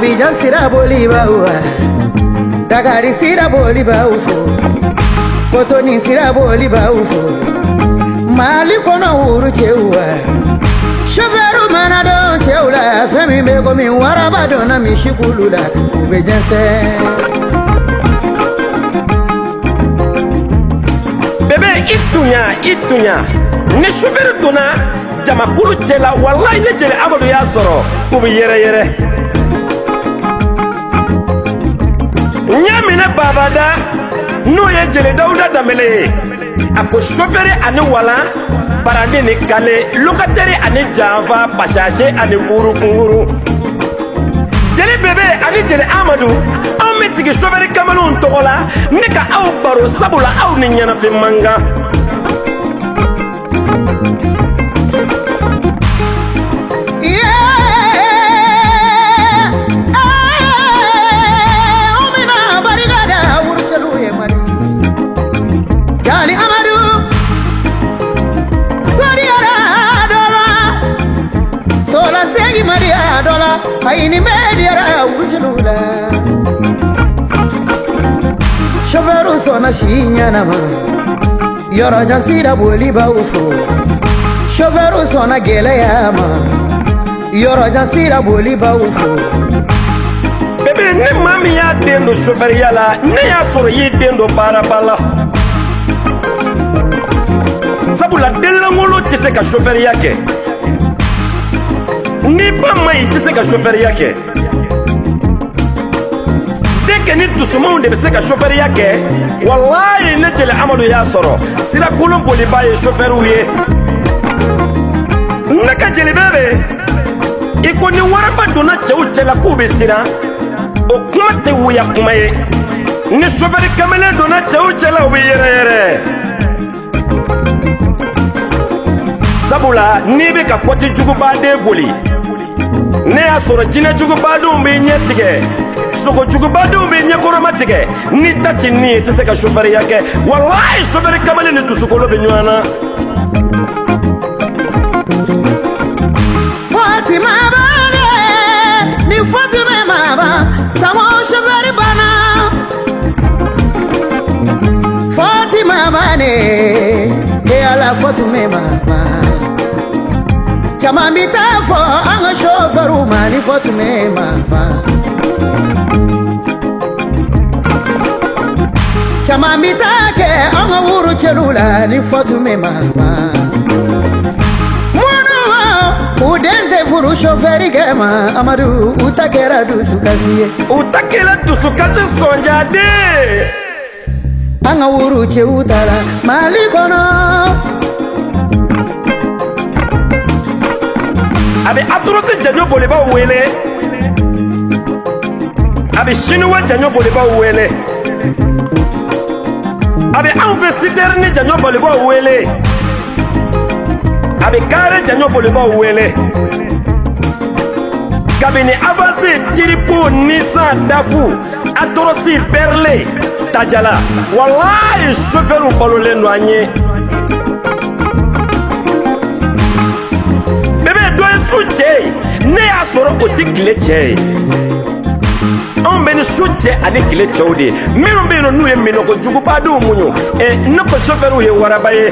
Abidjan sira boli bawa, Dakar sira boli bawfo, Kotoni sira boli bawfo, Mali kono uru chewa, Chauffeur manado cheula, femi bego mi waraba dona mi shikulula, ubejense. Bébé itunya, ne chauffeur dona, jama kulu chela, wallahi ne Djeli Amadou ya soro, ubi yere. Nyamine babada, no ye Djeli Dawuda Damele, ako chauffeur ani wala, barande ni kale, locataire ani java, pachache ani kunguru. Djeli bébé ani Djeli Amadou, aw me sigi chauffeur kamalu togola, ne ka aw baro sabula aw ni ɲana fe manga. Haini mediara urjulula Chauffeur sona shinya nama Yoro jansira boli baufo Chauffeur sona gele yama Yoro jansira boli baufo Bébé ne mami ya dendo chauffeur yala ne ya soro yi dendo barabala Sabula delangolo tise ka chauffeur yake Ni ba mai tise ka chauffeur yake Deke ni dusumau de se ka chauffeur yake wallahi ne Djeli Amadou ya soro sira kulum boli baye chauffeur uye Naka Djeli bébé iko ni waraba dona chew chela kube sira o kuma te wuya kuma ye ni chauffeur kamele dona chew chela ubi yere Sabula ni be ka koti jugu bade boli ne ya soro jine jugu badu mbe nyetige soko jugu badu mbe nyekoro matige ni tati ni tise ka chauffeur yake wallahi chauffeur kamale ni tusukolo be nywana Fatima bane ni Fatima mama samo chauffeur bana Fatima bane e ala Fatima mama Chama mitafo anga chauffeur mani Fatima mama Chama mitake anga uru chelula ni Fatima mama Mwana udende furu chauffeur gema Amadou utakera dusukasiye utakela dusukasi sonjade Anga uru cheutala malikono Abe atrosi janyo boleba wele Abe chinois janyo boleba wele Abe investisseur ni janyo boleba wele Abe kare janyo boleba wele Kabini avancé tiripo Nissan Dafu atrosi perle Tajala wallahi chauffeur balole noanye Souche, ne ya soro oti kile che. On beni souche ani kile chodi. Mino beno nuye mino ko jugu badu munyo. Ne ko chauffeur uye warabaye.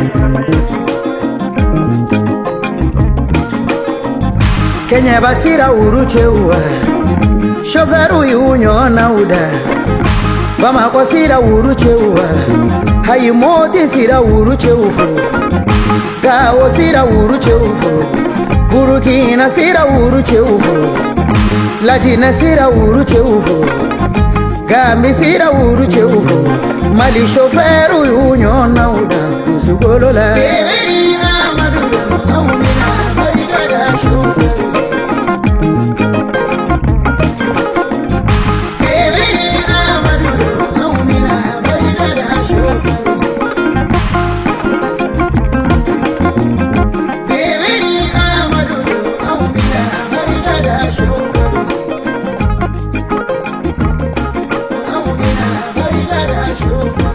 Kenya basira uruche uwa. Chauffeur uye unyo na uda. Bama kwa sira uruche uwa. Hayimoti sira uruche ufo. Gawo sira uruche ufo. Burukina sira uruche ufo Latina sira uruche ufo Gambi sira uruche ufo Mali chauffeur unyo na uda Usugolola Bébé Amadou Aumina barigada chauffeur Bébé Amadou Aumina barigada chauffeur Chauffeur